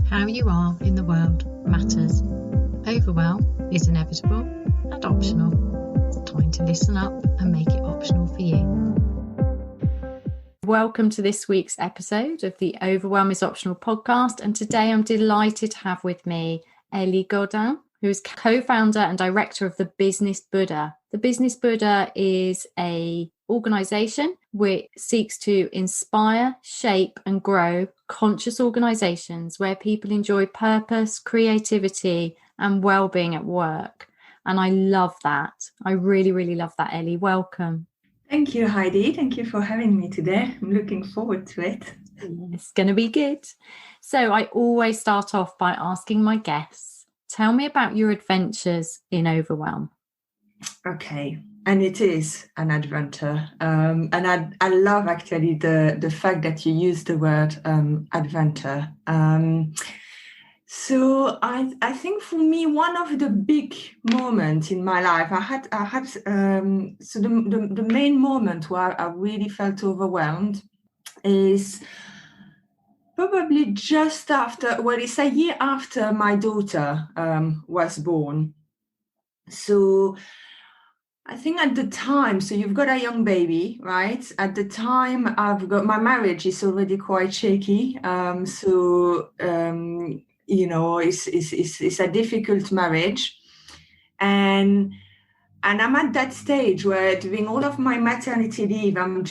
How you are in the world matters. Overwhelm is inevitable and optional. Time to listen up and make it optional for you. Welcome to this week's episode of the Overwhelm is Optional podcast. And today I'm delighted to have with me Eli Godin, who is co-founder and director of the Business Buddha. The Business Buddha is an organisation which seeks to inspire, shape and grow conscious organisations where people enjoy purpose, creativity and well-being at work. And I love that. I really, really love that, Eli. Welcome. Thank you, Heidi. Thank you for having me today. I'm looking forward to it. It's going to be good. So I always start off by asking my guests, tell me about your adventures in overwhelm. Okay. And it is an adventure. And I love actually the fact that you use the word adventure. So I think for me, one of the big moments in my life, I had the main moment where I really felt overwhelmed is probably just after, well, it's a year after my daughter was born. So I think at the time, so you've got a young baby, right? At the time, my marriage is already quite shaky. It's a difficult marriage, and I'm at that stage where during all of my maternity leave, I'm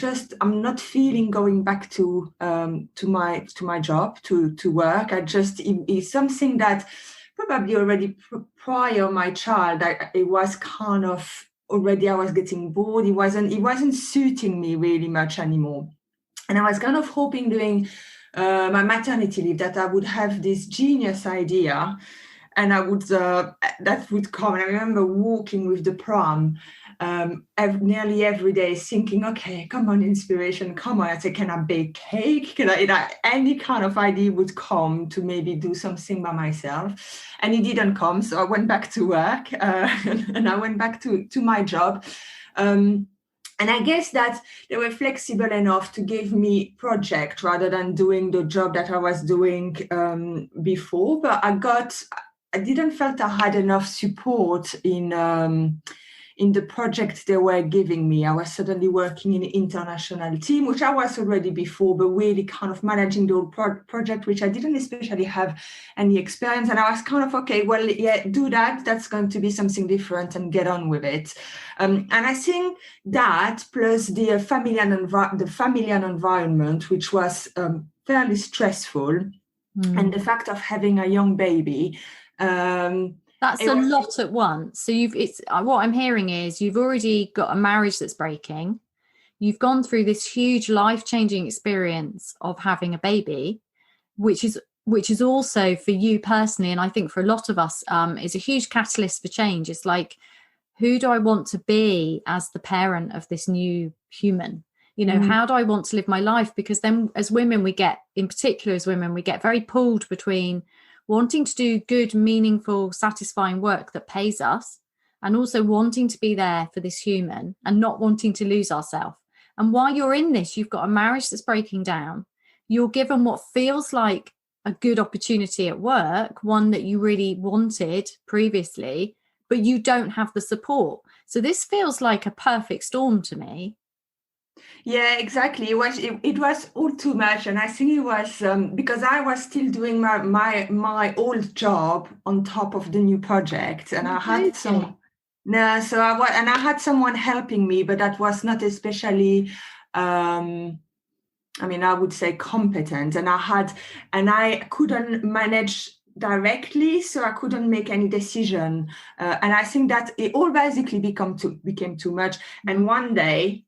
not feeling going back to my job to work. It's something that probably already prior my child, it was kind of already I was getting bored. It wasn't suiting me really much anymore, and I was kind of hoping during my maternity leave that I would have this genius idea and that would come. And I remember walking with the pram nearly every day thinking, okay, come on, inspiration, come on. I said, can I bake cake? Any kind of idea would come to maybe do something by myself. And it didn't come. So I went back to work and I went back to my job. And I guess that they were flexible enough to give me project rather than doing the job that I was doing before. But I didn't felt I had enough support in the project they were giving me. I was suddenly working in an international team, which I was already before, but really kind of managing the whole project, which I didn't especially have any experience. And I was kind of, okay, well, yeah, do that. That's going to be something different and get on with it. And I think that plus the familial environment, which was fairly stressful, and the fact of having a young baby, that's a lot at once. So what I'm hearing is you've already got a marriage that's breaking. You've gone through this huge life-changing experience of having a baby, which is also for you personally, and I think for a lot of us, is a huge catalyst for change. It's like, who do I want to be as the parent of this new human? How do I want to live my life? Because then as women, we get very pulled between wanting to do good, meaningful, satisfying work that pays us, and also wanting to be there for this human and not wanting to lose ourselves. And while you're in this, you've got a marriage that's breaking down. You're given what feels like a good opportunity at work, one that you really wanted previously, but you don't have the support. So this feels like a perfect storm to me. Yeah, exactly. It was all too much, and I think it was because I was still doing my old job on top of the new project, and I had I had someone helping me, but that was not especially. I would say competent, and I couldn't manage directly, so I couldn't make any decision, and I think that it all basically became too much. And one day,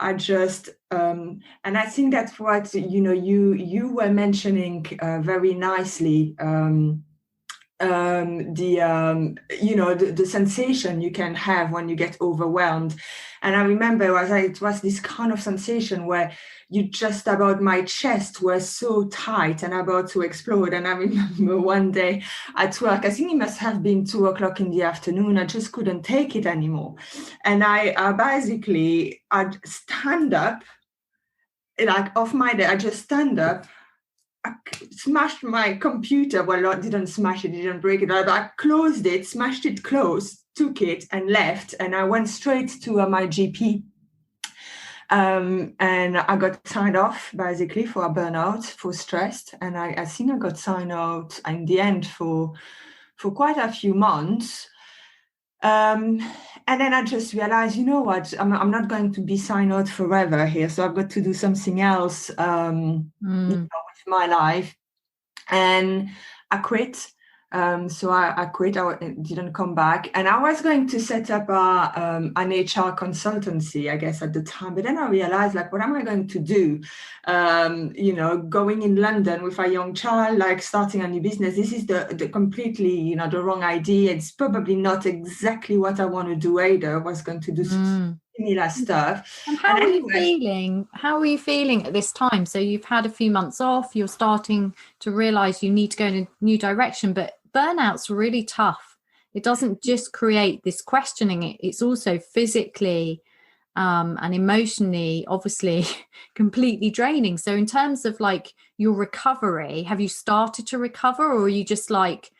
I just and I think that's what you were mentioning very nicely. The sensation you can have when you get overwhelmed. And I remember it was this kind of sensation where my chest was so tight and about to explode. And I remember one day at work, I think it must have been 2:00 in the afternoon. I just couldn't take it anymore. And I'd stand up, like off my day, I just stand up, smashed my computer. Well, I didn't smash it, didn't break it, but I closed it, smashed it closed, took it and left. And I went straight to my GP. And I got signed off basically for a burnout, for stress. And I think I got signed out in the end for quite a few months. And then I just realized, you know what, I'm not going to be signed out forever here. So I've got to do something else with my life. And I quit. So I quit. I didn't come back, and I was going to set up an HR consultancy, I guess, at the time. But then I realized, like, what am I going to do? Going in London with a young child, like starting a new business. This is the completely, the wrong idea. It's probably not exactly what I want to do either. I was going to do similar stuff. And how are you feeling? How are you feeling at this time? So you've had a few months off. You're starting to realize you need to go in a new direction, but burnout's really tough. It doesn't just create this questioning, it's also physically and emotionally, obviously, completely draining. So in terms of like your recovery, have you started to recover, or are you just like,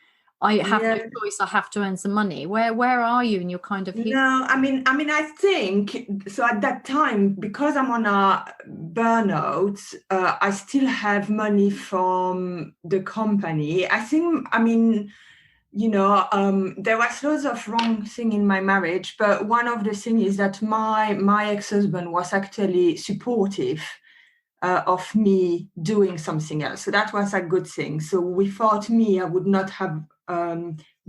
I have no choice, I have to earn some money? Where are you in your kind of No, I mean I think so at that time, because I'm on a burnout, I still have money from the company. I think, there was loads of wrong thing in my marriage, but one of the things is that my ex-husband was actually supportive of me doing something else. So that was a good thing. So without me, I would not have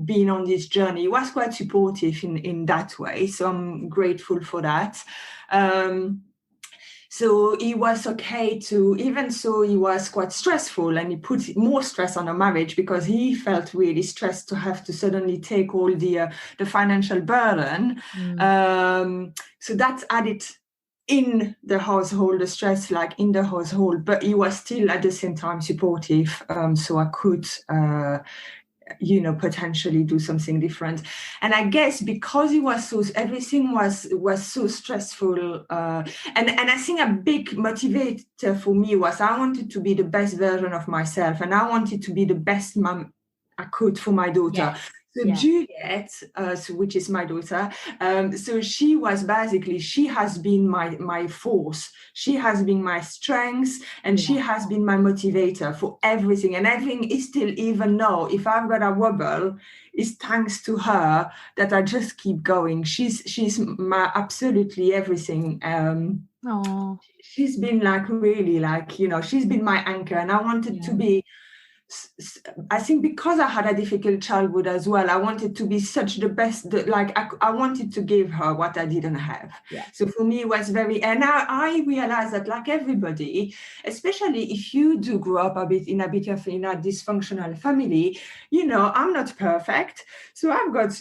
been on this journey. He was quite supportive in that way. So I'm grateful for that. So he was okay to, even so he was quite stressful, and he put more stress on a marriage because he felt really stressed to have to suddenly take all the financial burden. So that's added in the household, the stress like in the household, but he was still at the same time supportive. So I could potentially do something different. And I guess because everything was so stressful, and I think a big motivator for me was I wanted to be the best version of myself, and I wanted to be the best mom I could for my daughter. So Juliet, which is my daughter, so she has been my force. She has been my strength, and she has been my motivator for everything. And everything is still, even now, if I've got a wobble, it's thanks to her that I just keep going. She's my absolutely everything. She's been like really like, she's been my anchor, and I wanted to be, I think because I had a difficult childhood as well, I wanted to be such the best, I wanted to give her what I didn't have. So for me, it was and I realized that like everybody, especially if you do grow up in a dysfunctional family, I'm not perfect. So I've got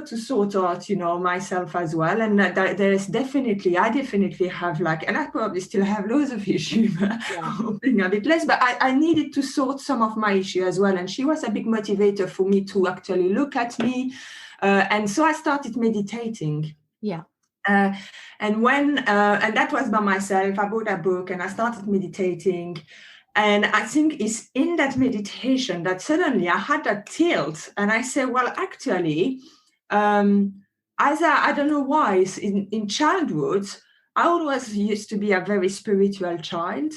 to sort out, myself as well. And I definitely have and I probably still have loads of issues, hoping a bit less, but I needed to sort some of my issue as well, and she was a big motivator for me to actually look at me, and so I started meditating. And that was by myself. I bought a book and I started meditating, and I think it's in that meditation that suddenly I had that tilt, and I said, well, actually, I don't know why, in childhood I always used to be a very spiritual child.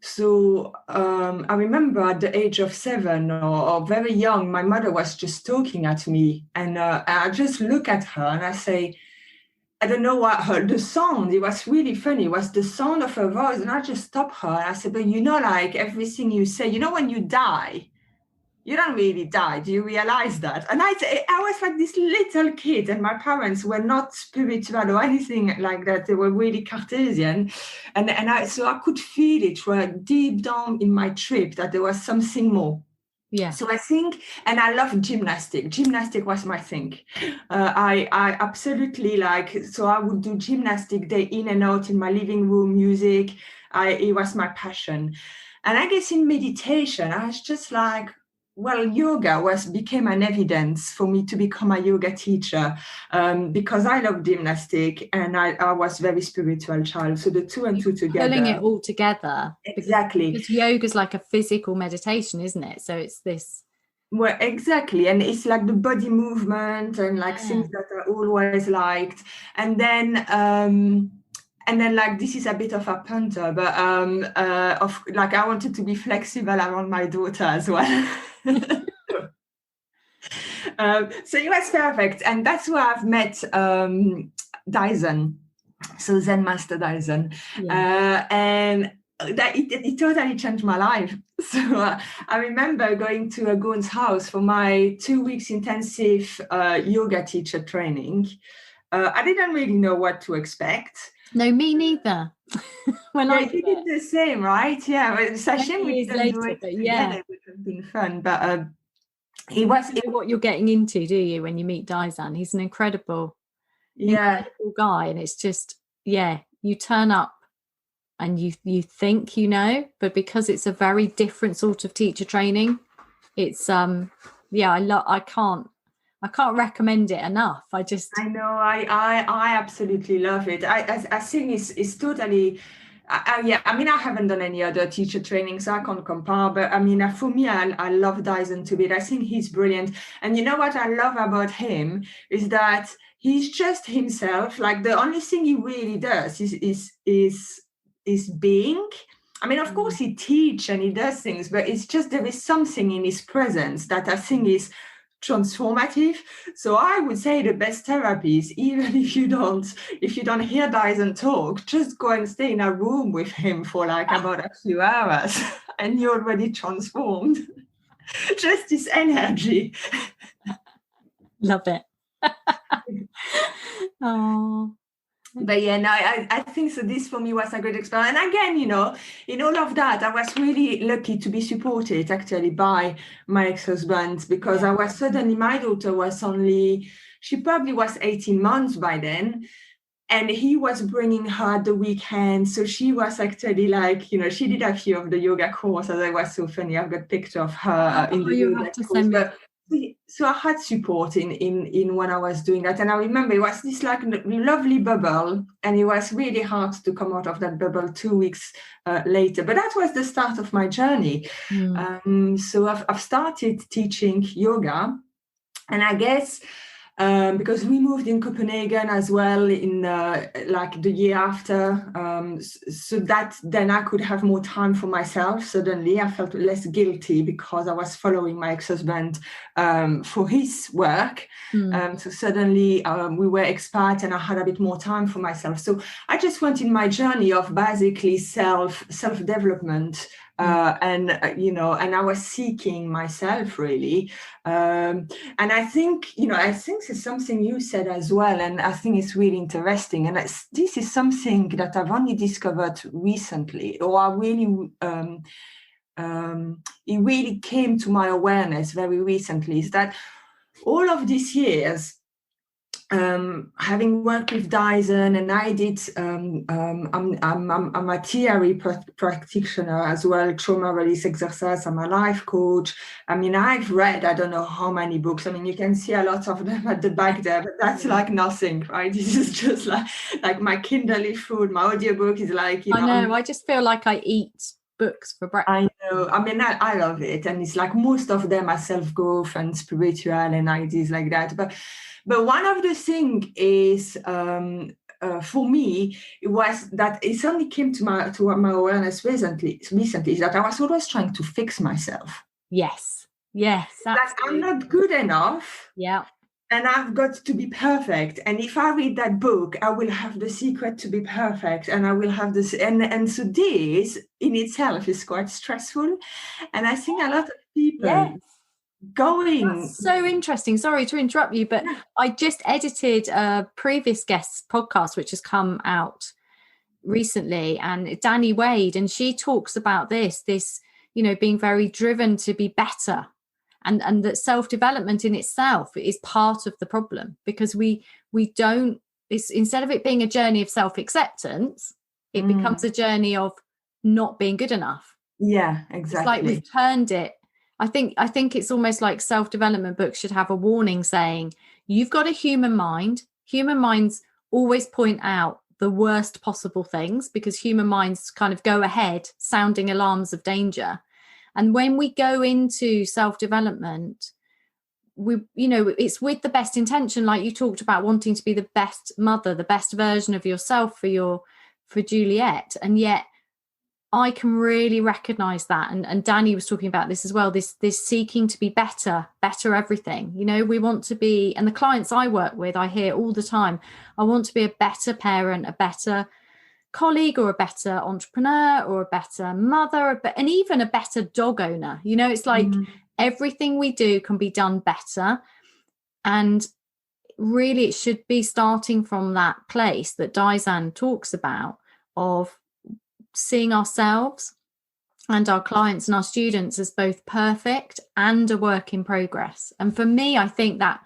So I remember at the age of 7 or very young, my mother was just talking at me, and I just look at her and I say, I don't know what the sound, it was really funny, it was the sound of her voice, and I just stopped her and I said, but like everything you say, when you die, you don't really die. Do you realize that? And I was like this little kid, and my parents were not spiritual or anything like that. They were really Cartesian. So I could feel it deep down in my trip that there was something more. So I think, and I love gymnastics. Gymnastics was my thing. I absolutely so I would do gymnastics day in and out in my living room, music. It was my passion. And I guess in meditation, I was just like, well, yoga became an evidence for me to become a yoga teacher, because I love gymnastic and I was very spiritual child. So the two and two together. Pulling it all together. Exactly. Because yoga is like a physical meditation, isn't it? So it's this. Well, exactly. And it's like the body movement and like things that I always liked. And then like, this is a bit of a punter, but of like, I wanted to be flexible around my daughter as well. So it was perfect. And that's where I've met Dyson. So Zen Master Dyson. And that it totally changed my life. So I remember going to Gon's house for my 2 weeks intensive yoga teacher training. I didn't really know what to expect. No, me neither. When I did the same, right? Yeah, sashimi we didn't do it together. It would have been fun, but it was what you're getting into, do you? When you meet Dyson, he's an incredible guy, and it's just you turn up and you think but because it's a very different sort of teacher training, it's I can't recommend it enough. I know I absolutely love it. I think it's totally I mean, I haven't done any other teacher training, so I can't compare, but I mean, for me, I love Dyson to bits. I think he's brilliant. And you know what I love about him is that he's just himself. Like, the only thing he really does is being. I mean, of course he teaches and he does things, but it's just, there is something in his presence that I think is transformative. So I would say the best therapy is, even if you don't hear Dyson talk, just go and stay in a room with him for like about a few hours and you're already transformed. Just this energy. Love it. Oh. But yeah, no, I think so. This for me was a great experience. And again, in all of that, I was really lucky to be supported actually by my ex-husband, because I was suddenly, my daughter was she probably was 18 months by then. And he was bringing her at the weekend. So she was actually like, she did a few of the yoga courses. It was so funny. I've got a picture of her in the yoga course. So I had support in when I was doing that. And I remember it was this like lovely bubble, and it was really hard to come out of that bubble 2 weeks later. But that was the start of my journey. So I've started teaching yoga, and I guess because we moved in Copenhagen as well in like the year after, so that then I could have more time for myself. Suddenly I felt less guilty because I was following my ex-husband for his work. So suddenly we were expats and I had a bit more time for myself. So I just went in my journey of basically self-development. And I was seeking myself really. And I think it's something you said as well. And I think it's really interesting. And this is something that I've only discovered recently, or it really came to my awareness very recently, is that all of these years, having worked with Dyson, and I did, I'm a TRE practitioner as well, trauma release exercise. I'm a life coach. I mean, I've read, I don't know how many books. I mean, you can see a lot of them at the back there, but that's like nothing, right? This is just like my Kindle food. My audiobook is like, I know. I just feel like I eat books for breakfast. I know. I mean, I love it. And it's like most of them are self-growth and spiritual and ideas like that. But one of the things is, for me, it was that it only came to my awareness recently, is that I was always trying to fix myself. Yes. That I'm not good enough. Yeah. And I've got to be perfect. And if I read that book, I will have the secret to be perfect. And I will have this. And so this in itself is quite stressful. And I think a lot of people That's so interesting. Sorry to interrupt you, but I just edited a previous guest's podcast, which has come out recently, and Danny Wade, and she talks about this, being very driven to be better. And that self-development in itself is part of the problem, because we don't, it's, instead of it being a journey of self-acceptance, it becomes a journey of not being good enough. Yeah, exactly. It's like we've turned it I think it's almost like self-development books should have a warning saying, you've got a human mind. Human minds always point out the worst possible things because human minds kind of go ahead sounding alarms of danger. And when we go into self-development, it's with the best intention, like you talked about, wanting to be the best mother, the best version of yourself for Juliet. And yet I can really recognize that. And Danny was talking about this as well, this seeking to be better everything. We want to be, and the clients I work with, I hear all the time, I want to be a better parent, a better colleague, or a better entrepreneur, or a better mother, and even a better dog owner. It's like everything we do can be done better. And really it should be starting from that place that Daizan talks about, of seeing ourselves and our clients and our students as both perfect and a work in progress. And for me, I think that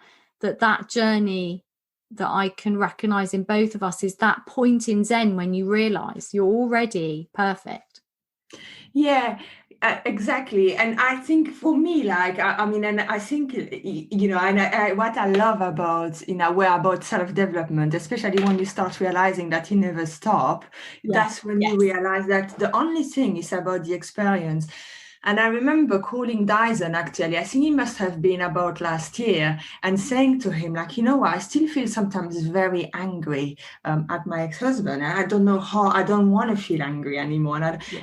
journey that I can recognize in both of us is that point in Zen when you realize you're already perfect. Yeah, exactly. And I think for me, like, and I think, and what I love about, about self-development, especially when you start realizing that you never stop, that's when you realize that the only thing is about the experience. And I remember calling Dyson, actually, I think it must have been about last year, and saying to him, like, I still feel sometimes very angry at my ex-husband. And I don't know how, I don't want to feel angry anymore.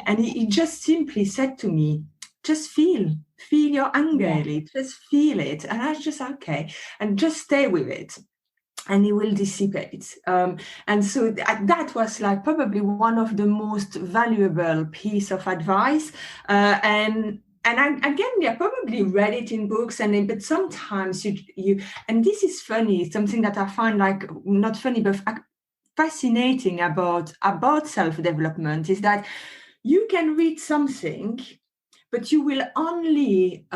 And he just simply said to me, just feel your anger, Ellie, just feel it. And I was just, okay, and just stay with it. And it will dissipate. And so that was like probably one of the most valuable piece of advice. And I probably read it in books, but sometimes you and this is funny, something that I find like not funny, but fascinating about self-development is that you can read something, but you will only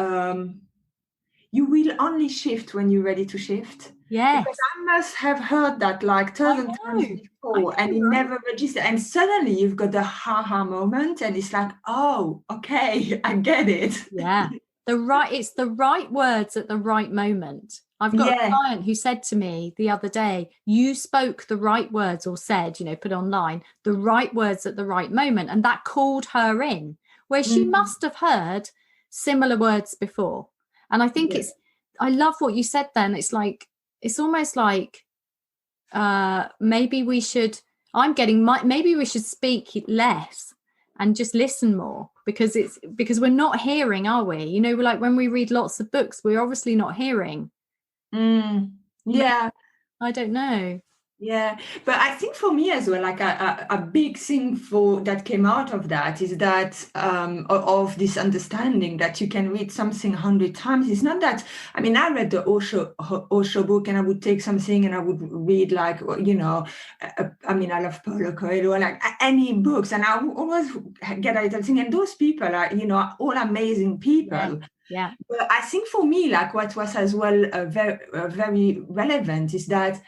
shift when you're ready to shift. Yes. Because I must have heard that like 1,000 times before, and it never registered. And suddenly you've got the ha-ha moment, and it's like, oh, okay, I get it. Yeah. It's the right words at the right moment. I've got a client who said to me the other day, you spoke the right words, or said, put online, the right words at the right moment. And that called her in, where she must have heard similar words before. And I think I love what you said then. It's almost like maybe we should speak less and just listen more, because we're not hearing, are we? Like when we read lots of books, we're obviously not hearing. Yeah. I don't know. Yeah, but I think for me as well, like a big thing that came out of that is that of this understanding that you can read something 100 times. It's not that, I read the Osho book, and I would take something and I would read like, I love Paulo Coelho, like any books, and I always get a little thing. And those people are, all amazing people. Yeah. But I think for me, like what was as well very relevant is that,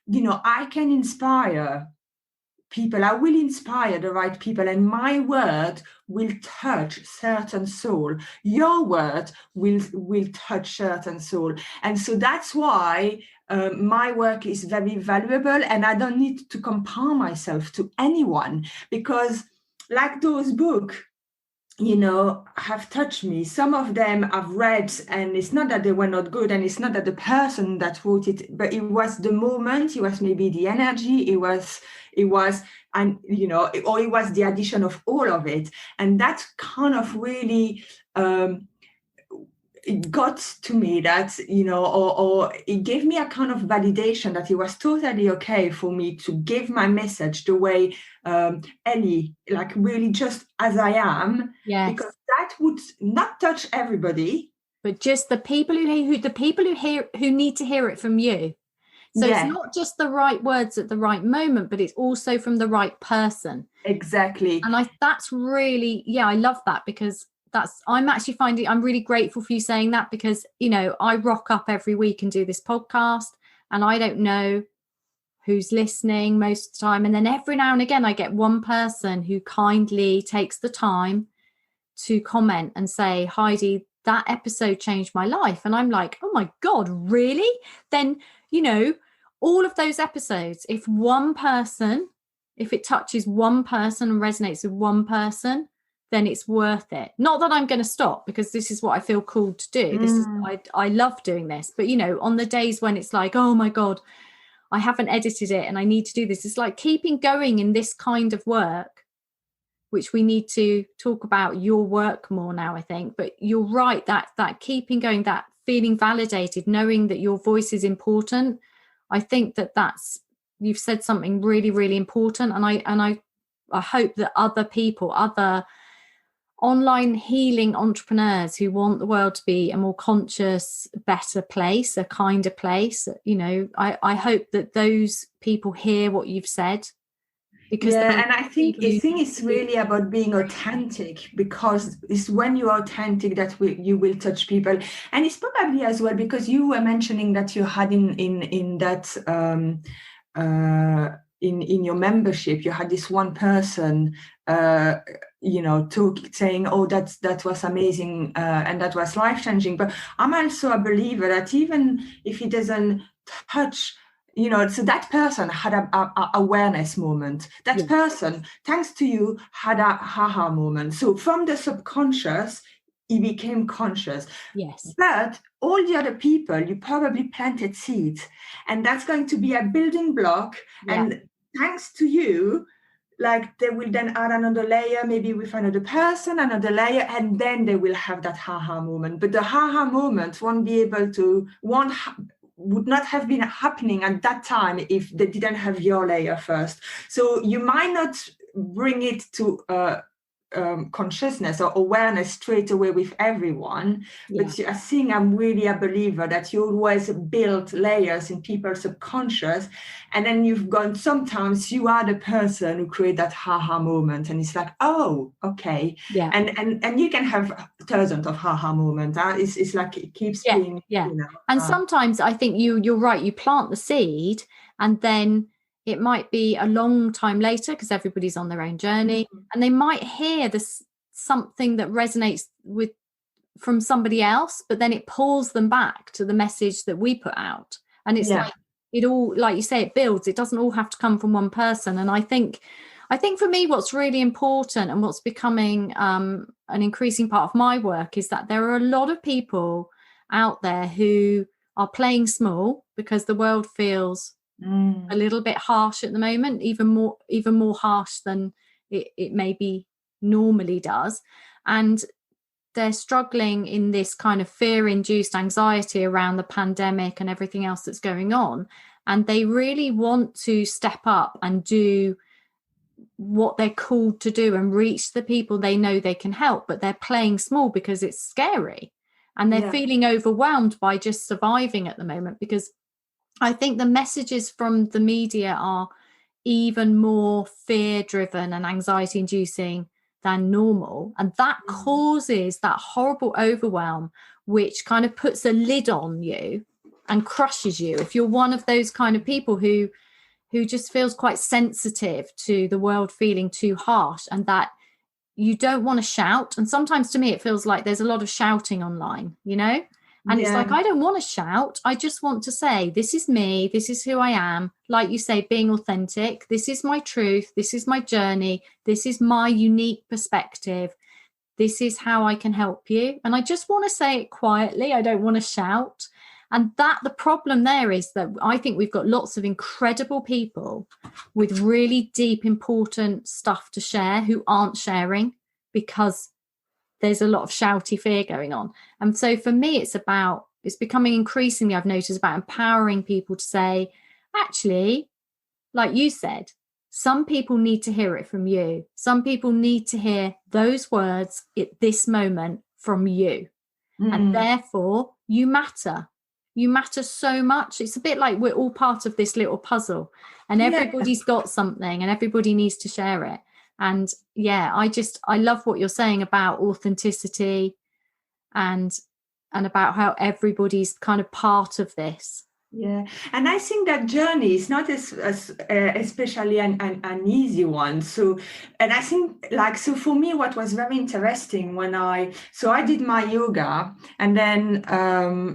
I can inspire people. I will inspire the right people, and my word will touch certain soul. Your word will touch certain soul. And so that's why my work is very valuable, and I don't need to compare myself to anyone, because like those books, have touched me. Some of them I've read, and it's not that they were not good, and it's not that the person that wrote it, but it was the moment, it was maybe the energy, it was, and or it was the addition of all of it. And that kind of really, it got to me that, or it gave me a kind of validation that it was totally okay for me to give my message the way Ellie, like really just as I am, because that would not touch everybody, but just the people who need to hear it from you. So it's not just the right words at the right moment, but it's also from the right person. Exactly. And that's really, I love that, because I'm actually finding, I'm really grateful for you saying that, because, I rock up every week and do this podcast, and I don't know who's listening most of the time. And then every now and again, I get one person who kindly takes the time to comment and say, Heidi, that episode changed my life. And I'm like, oh my God, really? Then, you know, all of those episodes, if it touches one person and resonates with one person, then it's worth it. Not that I'm going to stop, because this is what I feel called to do. This is I love doing this. But, you know, on the days when it's like, oh my God, I haven't edited it and I need to do this, it's like keeping going in this kind of work, which we need to talk about your work more now, I think. But you're right, that keeping going, that feeling validated, knowing that your voice is important. I think that's, you've said something really, really important. And I hope that other people, other online healing entrepreneurs who want the world to be a more conscious, better place, a kinder place, you know, I hope that those people hear what you've said. Because and I think it's really about being authentic, because it's when you're authentic that you will touch people. And it's probably as well because you were mentioning that you had in that in your membership, you had this one person saying, oh, that was amazing and that was life-changing. But I'm also a believer that even if it doesn't touch, you know, so that person had a awareness moment. That person, thanks to you, had a haha moment. So from the subconscious, he became conscious. Yes. But all the other people, you probably planted seeds, and that's going to be a building block. Yeah. And thanks to you, like they will then add another layer, maybe with another person, another layer, and then they will have that haha moment. But the haha moment would not have been happening at that time if they didn't have your layer first. So you might not bring it to consciousness or awareness straight away with everyone, but I think I'm really a believer that you always build layers in people's subconscious, and then sometimes you are the person who create that haha moment, and it's like, oh, okay, and you can have thousands of haha moments. It's like it keeps being, you know. And sometimes I think you're right, you plant the seed, and then it might be a long time later, because everybody's on their own journey, and they might hear something that resonates from somebody else, but then it pulls them back to the message that we put out. And it's like it all, like you say, it builds. It doesn't all have to come from one person. And I think for me, what's really important and what's becoming an increasing part of my work is that there are a lot of people out there who are playing small because the world feels a little bit harsh at the moment, even more harsh than it maybe normally does. And they're struggling in this kind of fear-induced anxiety around the pandemic and everything else that's going on. And they really want to step up and do what they're called to do and reach the people they know they can help, but they're playing small because it's scary. And they're feeling overwhelmed by just surviving at the moment, because I think the messages from the media are even more fear-driven and anxiety-inducing than normal. And that causes that horrible overwhelm, which kind of puts a lid on you and crushes you. If you're one of those kind of people who just feels quite sensitive to the world feeling too harsh, and that you don't want to shout. And sometimes to me, it feels like there's a lot of shouting online, you know? And it's like, I don't want to shout. I just want to say, this is me. This is who I am. Like you say, being authentic. This is my truth. This is my journey. This is my unique perspective. This is how I can help you. And I just want to say it quietly. I don't want to shout. And the problem there is that I think we've got lots of incredible people with really deep, important stuff to share who aren't sharing because there's a lot of shouty fear going on. And so for me, it's becoming increasingly, I've noticed, about empowering people to say, actually, like you said, some people need to hear it from you. Some people need to hear those words at this moment from you. And therefore, you matter. You matter so much. It's a bit like we're all part of this little puzzle, and everybody's got something and everybody needs to share it. And I love what you're saying about authenticity and about how everybody's kind of part of this. Yeah, and I think that journey is not as especially an easy one. So, and I think like, so for me, what was very interesting when I did my yoga, and then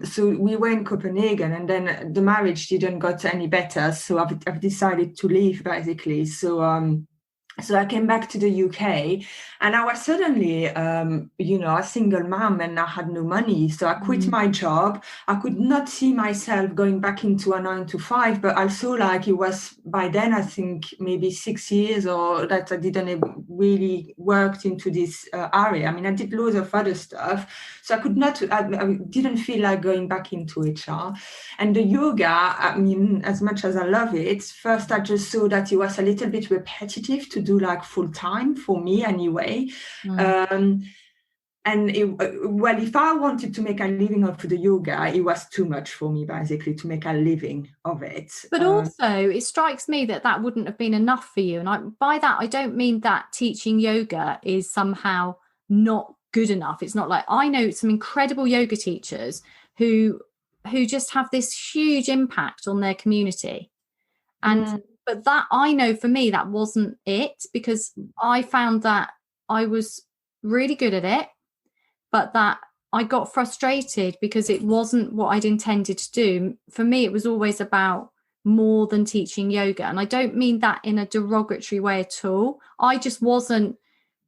so we were in Copenhagen, and then the marriage didn't got any better. So I've decided to leave basically. So I came back to the UK, and I was suddenly, a single mom, and I had no money. So I quit my job. I could not see myself going back into a 9 to 5, but also like it was by then, I think maybe 6 years or that I didn't really worked into this area. I mean, I did loads of other stuff. So I didn't feel like going back into HR. And the yoga, I mean, as much as I love it, first I just saw that it was a little bit repetitive to do like full time for me anyway. And if I wanted to make a living of the yoga, it was too much for me basically to make a living of it. But also, it strikes me that wouldn't have been enough for you. And by that, I don't mean that teaching yoga is somehow not good enough. It's not like, I know some incredible yoga teachers who just have this huge impact on their community. And but that, I know for me, that wasn't it, because I found that I was really good at it, but that I got frustrated because it wasn't what I'd intended to do. For me, it was always about more than teaching yoga. And I don't mean that in a derogatory way at all. I just wasn't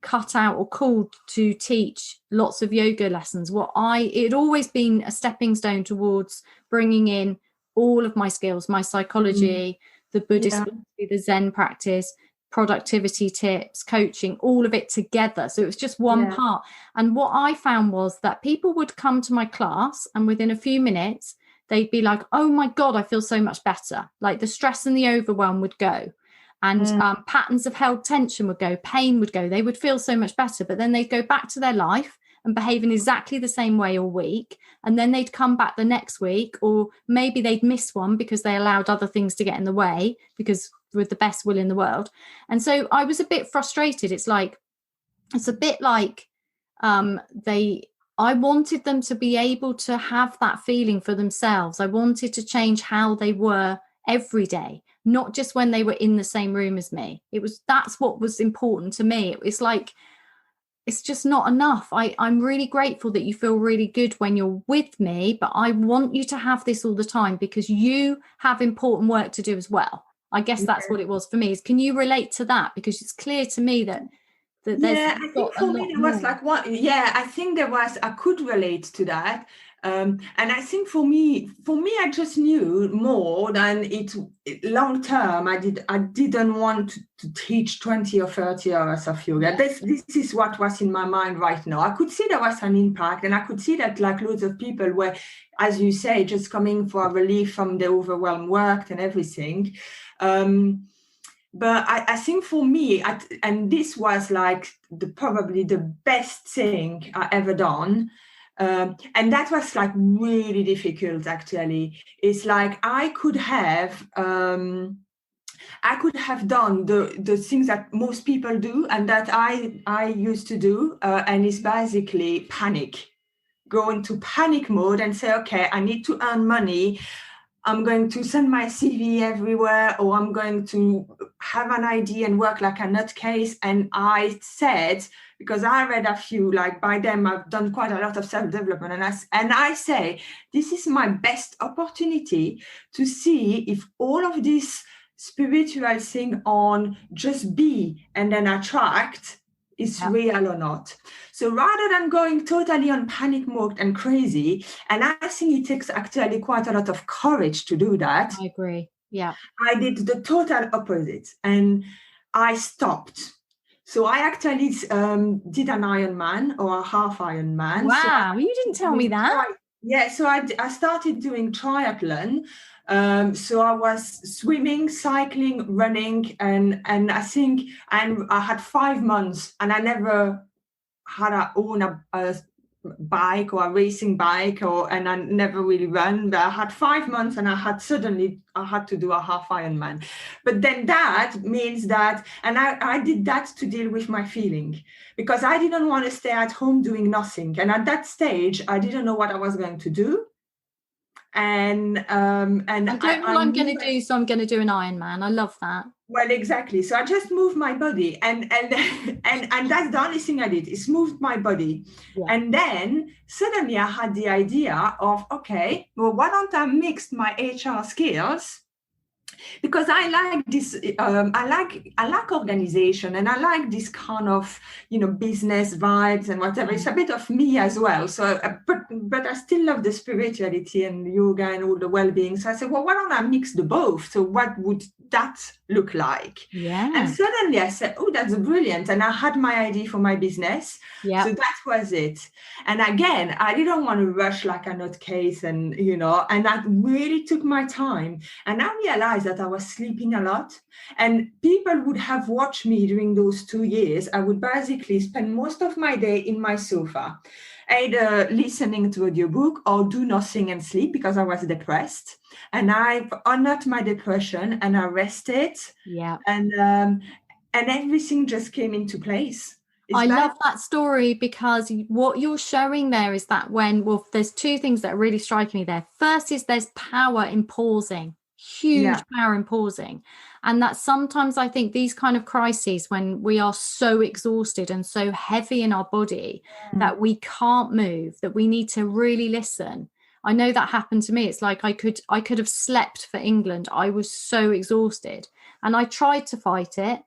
cut out or called to teach lots of yoga lessons. It had always been a stepping stone towards bringing in all of my skills, my psychology, the Buddhist philosophy, the Zen practice, productivity tips, coaching, all of it together. So it was just one part. And what I found was that people would come to my class, and within a few minutes, they'd be like, oh my God, I feel so much better. Like the stress and the overwhelm would go. And patterns of held tension would go, pain would go, they would feel so much better. But then they'd go back to their life and behave in exactly the same way all week. And then they'd come back the next week, or maybe they'd miss one because they allowed other things to get in the way, because with the best will in the world. And so I was a bit frustrated. It's a bit like I wanted them to be able to have that feeling for themselves. I wanted to change how they were every day, not just when they were in the same room as me. That's what was important to me. It's like, it's just not enough. I'm really grateful that you feel really good when you're with me, but I want you to have this all the time because you have important work to do as well. I guess that's what it was for me. Can you relate to that? Because it's clear to me that there's I think for me there was like one. Yeah, I think I could relate to that. And I think for me, I just knew more than long term. I didn't want to teach 20 or 30 hours of yoga. This is what was in my mind right now. I could see there was an impact, and I could see that like loads of people were, as you say, just coming for a relief from the overwhelmed work and everything. But I think for me, and this was like probably the best thing I ever done. And that was like really difficult, actually. It's like I could have done the things that most people do and that I used to do. And it's basically panic, go into panic mode and say, okay, I need to earn money. I'm going to send my CV everywhere, or I'm going to have an idea and work like a nutcase. And I said, because I read a few, like by them, I've done quite a lot of self-development. And I say, this is my best opportunity to see if all of this spiritual thing on just be and then attract is real or not. So rather than going totally on panic mode and crazy, and I think it takes actually quite a lot of courage to do that. I agree. Yeah. I did the total opposite, and I stopped. So I actually did an Ironman or a half Ironman. Wow, you didn't tell me that. So I started doing triathlon. So I was swimming, cycling, running, and I think I had 5 months, and I never had a bike or a racing bike, and I never really ran. But I had 5 months, and I had to do a half Ironman. But then that means that, and I did that to deal with my feeling, because I didn't want to stay at home doing nothing. And at that stage, I didn't know what I was going to do. And I don't know what I'm going to do, so I'm going to do an Ironman. I love that. Well, exactly. So I just moved my body, and that's the only thing I did, is moved my body. Yeah. And then suddenly I had the idea of, okay, well, why don't I mix my HR skills? Because I like this, I like organization, and I like this kind of, business vibes and whatever. It's a bit of me as well. So, but I still love the spirituality and yoga and all the well-being. So I said, well, why don't I mix the both? So what would that look like? Yeah. And suddenly I said, oh, that's brilliant. And I had my idea for my business. Yeah. So that was it. And again, I didn't want to rush like a nutcase, and, and I really took my time. And I realized that I was sleeping a lot, and people would have watched me during those 2 years. I would basically spend most of my day in my sofa, either listening to audiobook or do nothing and sleep, because I was depressed. And I've honored my depression, and I rested. Yeah. And everything just came into place. I love that story, because what you're showing there is that there's two things that are really striking me there. First is there's power in pausing, huge power in pausing. And that sometimes I think these kind of crises, when we are so exhausted and so heavy in our body that we can't move, that we need to really listen. I know that happened to me. It's like I could have slept for England. I was so exhausted, and I tried to fight it,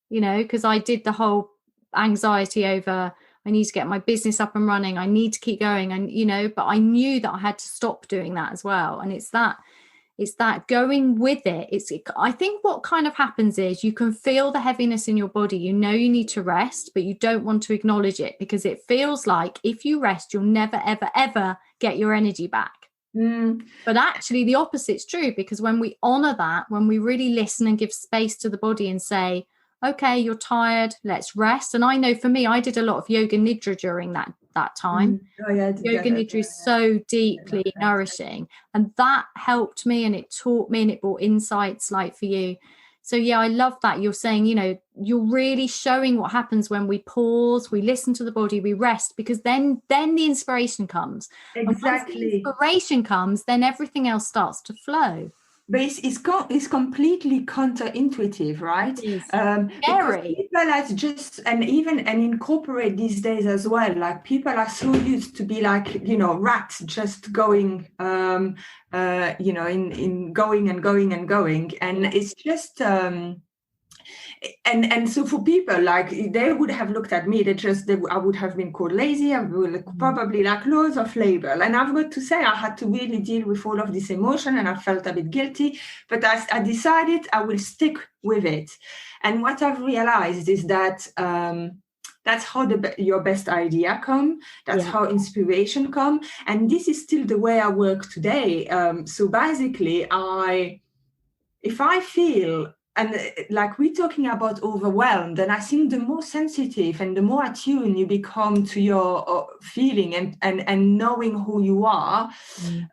because I did the whole anxiety over, I need to get my business up and running, I need to keep going, and but I knew that I had to stop doing that as well. And it's that going with it. I think what kind of happens is you can feel the heaviness in your body, you need to rest, but you don't want to acknowledge it, because it feels like if you rest, you'll never ever ever get your energy back. But actually the opposite's true, because when we honor that, when we really listen and give space to the body and say, okay, you're tired, let's rest. And I know for me, I did a lot of yoga nidra during that time. Yoga nidra is so deeply nourishing, and that helped me, and it taught me, and it brought insights like for you. So I love that you're saying, you're really showing what happens when we pause, we listen to the body, we rest, because then the inspiration comes. Exactly. And once the inspiration comes, then everything else starts to flow. But it's completely counterintuitive, right? Because people and incorporate these days as well. Like, people are so used to be like, rats just going, in going and going and going, and it's just. And so for people, like, they would have looked at me, I would have been called lazy. I would probably like loads of label. And I've got to say, I had to really deal with all of this emotion, and I felt a bit guilty, but I decided I will stick with it. And what I've realized is that that's how your best idea come. That's how inspiration come. And this is still the way I work today. So basically, if I feel, and like we're talking about overwhelmed, and I think the more sensitive and the more attuned you become to your feeling and knowing who you are,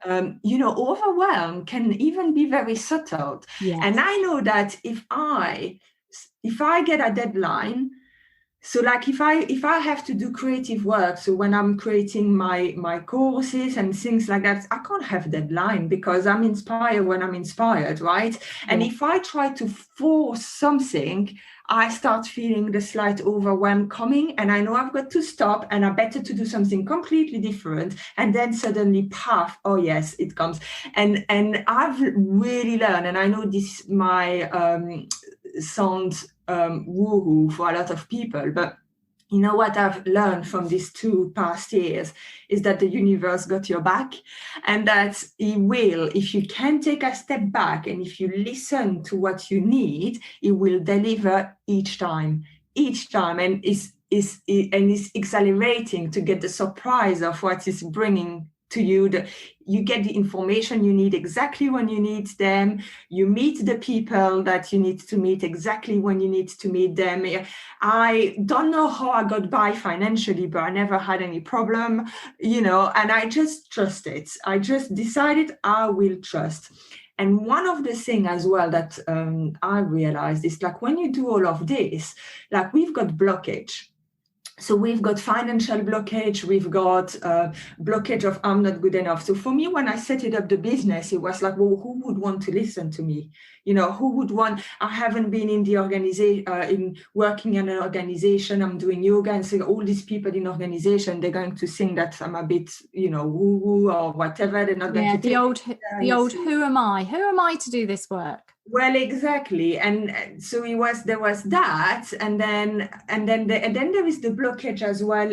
overwhelm can even be very subtle. Yes. And I know that if I get a deadline, so like if I have to do creative work, so when I'm creating my courses and things like that, I can't have a deadline, because I'm inspired when I'm inspired, right? Yeah. And if I try to force something, I start feeling the slight overwhelm coming, and I know I've got to stop, and I better to do something completely different. And then suddenly, paf, oh yes, it comes. And I've really learned, and I know this sounds woohoo for a lot of people, but what I've learned from these 2 past years is that the universe got your back, and that it will, if you can take a step back and if you listen to what you need, it will deliver each time. And it's exhilarating to get the surprise of what is bringing to you. You get the information you need exactly when you need them. You meet the people that you need to meet exactly when you need to meet them. I don't know how I got by financially, but I never had any problem, and I just trusted. I just decided I will trust. And one of the things as well that I realized is, like, when you do all of this, like, we've got blockage. So we've got financial blockage, we've got blockage of I'm not good enough. So for me, when I set it up the business, it was like, well, who would want to listen to me? Who would want? I haven't been in the organization, in working in an organization. I'm doing yoga, and so all these people in organization, they're going to think that I'm a bit, woo-woo or whatever. They're not going to the old who am I? Who am I to do this work? Well, exactly, and so there was that, and then there is the blockage as well.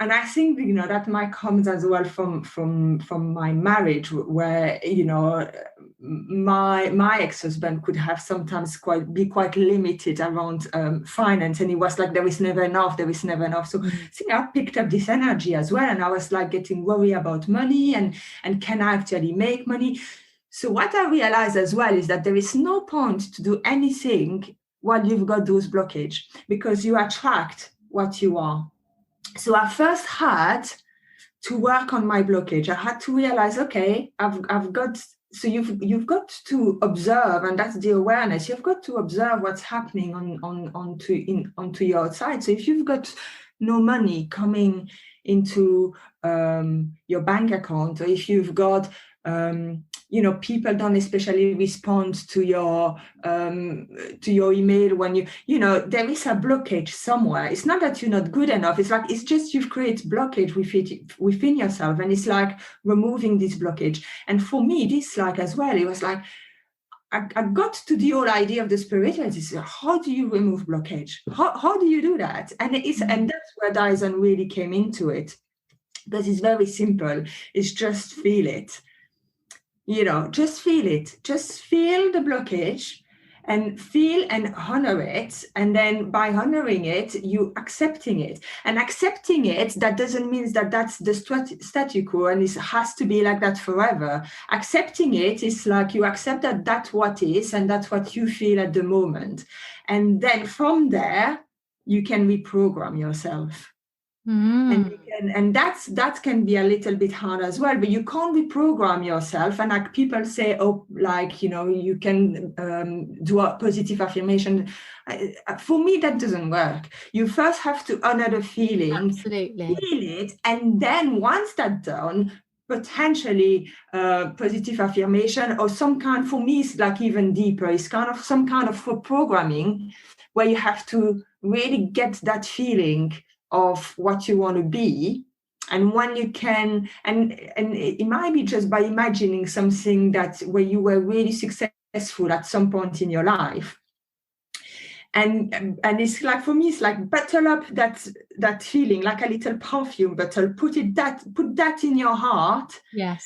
And I think that might come as well from my marriage, where my ex-husband could have sometimes be quite limited around finance, and it was like there is never enough. So I think I picked up this energy as well, and I was like getting worried about money and can I actually make money. So what I realized as well is that there is no point to do anything while you've got those blockages, because you attract what you are. So I first had to work on my blockage. I had to realize, okay, I've got. So you've got to observe, and that's the awareness. You've got to observe what's happening onto your outside. So if you've got no money coming into your bank account, or if you've got people don't especially respond to your email when there is a blockage somewhere. It's not that you're not good enough. It's just you've created blockage within yourself, and it's like removing this blockage. And for me, this as well, it was like I got to the whole idea of the spirituality. How do you remove blockage? How do you do that? And that's where Dyson really came into it, because it's very simple. It's just feel it. Just feel it. Just feel the blockage and feel and honor it. And then by honoring it, you accepting it. And accepting it, that doesn't mean that that's the statu quo and it has to be like that forever. Accepting it is like you accept that that's what is and that's what you feel at the moment. And then from there, you can reprogram yourself. And that can be a little bit hard as well, but you can't reprogram yourself. And like people say, you can do a positive affirmation. For me, that doesn't work. You first have to honor the feeling, absolutely, feel it, and then once that's done, potentially positive affirmation or some kind. For me, it's like even deeper. It's kind of some kind of programming where you have to really get that feeling of what you want to be. And when you can, and it might be just by imagining something that where you were really successful at some point in your life. And it's like, for me, it's like bottle up that feeling, like a little perfume bottle, put that in your heart. Yes.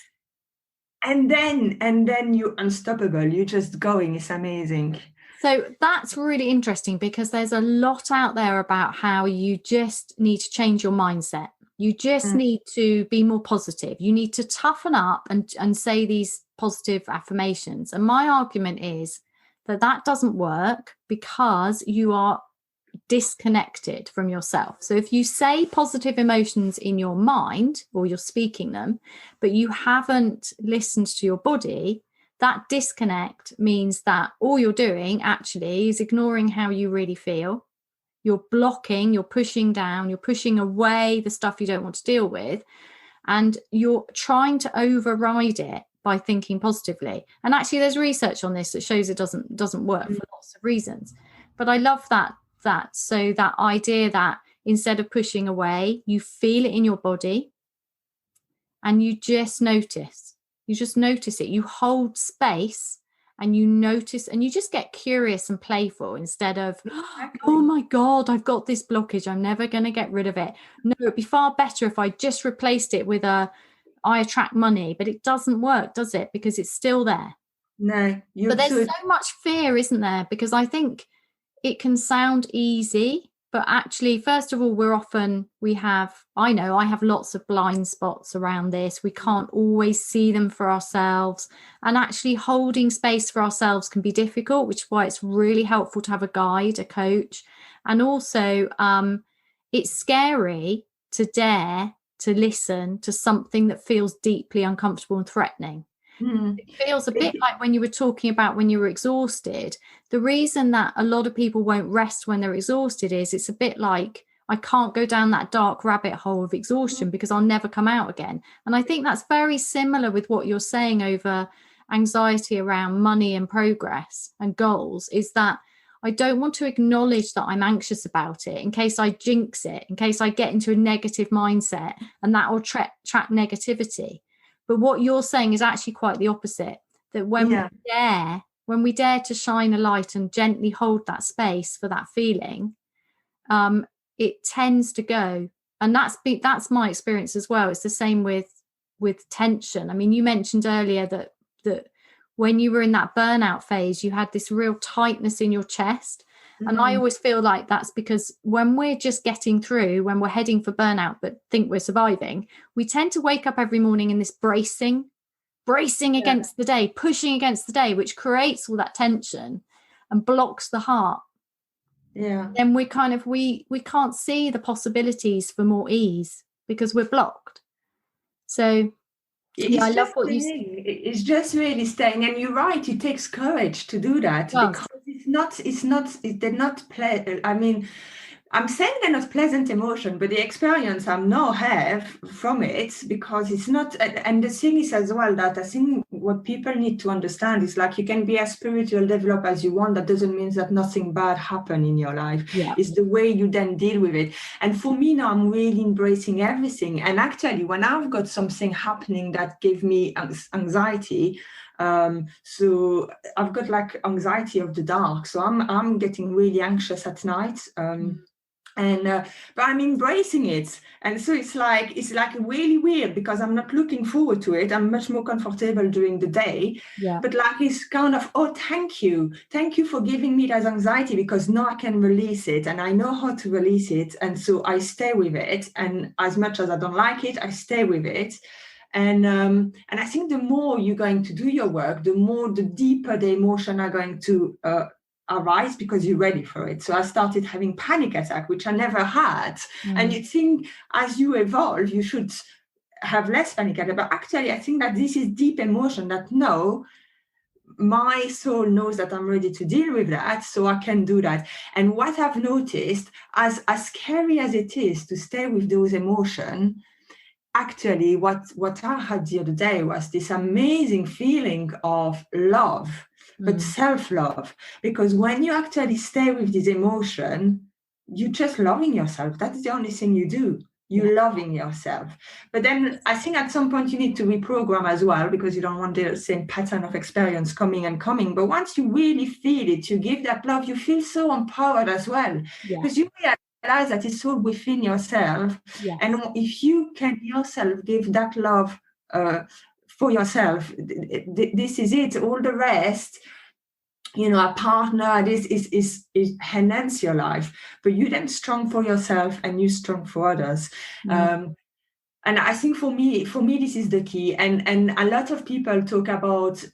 And then you're unstoppable. You're just going. It's amazing. So that's really interesting, because there's a lot out there about how you just need to change your mindset. You just need to be more positive. You need to toughen up and say these positive affirmations. And my argument is that doesn't work, because you are disconnected from yourself. So if you say positive emotions in your mind, or you're speaking them, but you haven't listened to your body, that disconnect means that all you're doing actually is ignoring how you really feel. You're blocking, you're pushing down, you're pushing away the stuff you don't want to deal with, and you're trying to override it by thinking positively. And actually there's research on this that shows it doesn't work for lots of reasons. But I love that so that idea that instead of pushing away, you feel it in your body and you just notice. You just notice it. You hold space and you notice, and you just get curious and playful instead of, oh my God, I've got this blockage, I'm never going to get rid of it. No, it'd be far better if I just replaced it with I attract money. But it doesn't work, does it? Because it's still there. No. But there's so much fear, isn't there? Because I think it can sound easy, but actually, first of all, I have lots of blind spots around this. We can't always see them for ourselves. And actually holding space for ourselves can be difficult, which is why it's really helpful to have a guide, a coach. And also, it's scary to dare to listen to something that feels deeply uncomfortable and threatening. It feels a bit like when you were talking about when you were exhausted. The reason that a lot of people won't rest when they're exhausted is it's a bit like, I can't go down that dark rabbit hole of exhaustion because I'll never come out again. And I think that's very similar with what you're saying over anxiety around money and progress and goals, is that I don't want to acknowledge that I'm anxious about it in case I jinx it, in case I get into a negative mindset, and that will track negativity. But what you're saying is actually quite the opposite, that when we dare to shine a light and gently hold that space for that feeling, it tends to go. And that's my experience as well. It's the same with tension. I mean, you mentioned earlier that when you were in that burnout phase, you had this real tightness in your chest. And I always feel like that's because when we're just getting through, when we're heading for burnout, but think we're surviving, we tend to wake up every morning in this bracing against the day, pushing against the day, which creates all that tension and blocks the heart. Yeah. Then we can't see the possibilities for more ease because we're blocked. So I love what you say. It's just really staying, and you're right. It takes courage to do that because they're not. I mean, I'm saying they're not pleasant emotion, but the experience I now have from it, because it's not. And the thing is as well that I think what people need to understand is like you can be as spiritual developed as you want. That doesn't mean that nothing bad happened in your life. Yeah. It's the way you then deal with it. And for me now, I'm really embracing everything. And actually, when I've got something happening that gave me anxiety. So I've got like anxiety of the dark. So I'm getting really anxious at night. But I'm embracing it, and so it's like really weird because I'm not looking forward to it. I'm much more comfortable during the day. Yeah. But like it's kind of, oh, thank you for giving me that anxiety, because now I can release it, and I know how to release it, and so I stay with it. And as much as I don't like it, I stay with it. And I think the more you're going to do your work, the deeper the emotion are going to arise, because you're ready for it. So I started having panic attack, which I never had. And you think as you evolve, you should have less panic attack. But actually, I think that this is deep emotion that no, my soul knows that I'm ready to deal with that, so I can do that. And what I've noticed, as scary as it is to stay with those emotions, actually what I had the other day was this amazing feeling of love, but self-love. Because when you actually stay with this emotion, you're just loving yourself. That's the only thing you do. You're loving yourself. But then I think at some point you need to reprogram as well, because you don't want the same pattern of experience coming. But once you really feel it, you give that love, you feel so empowered as well. Because you realize that it's all within yourself. Yes. And if you can yourself give that love for yourself, this is it. All the rest, a partner, this is enhance your life, but you then strong for yourself and you strong for others. And I think for me, this is the key. And a lot of people talk about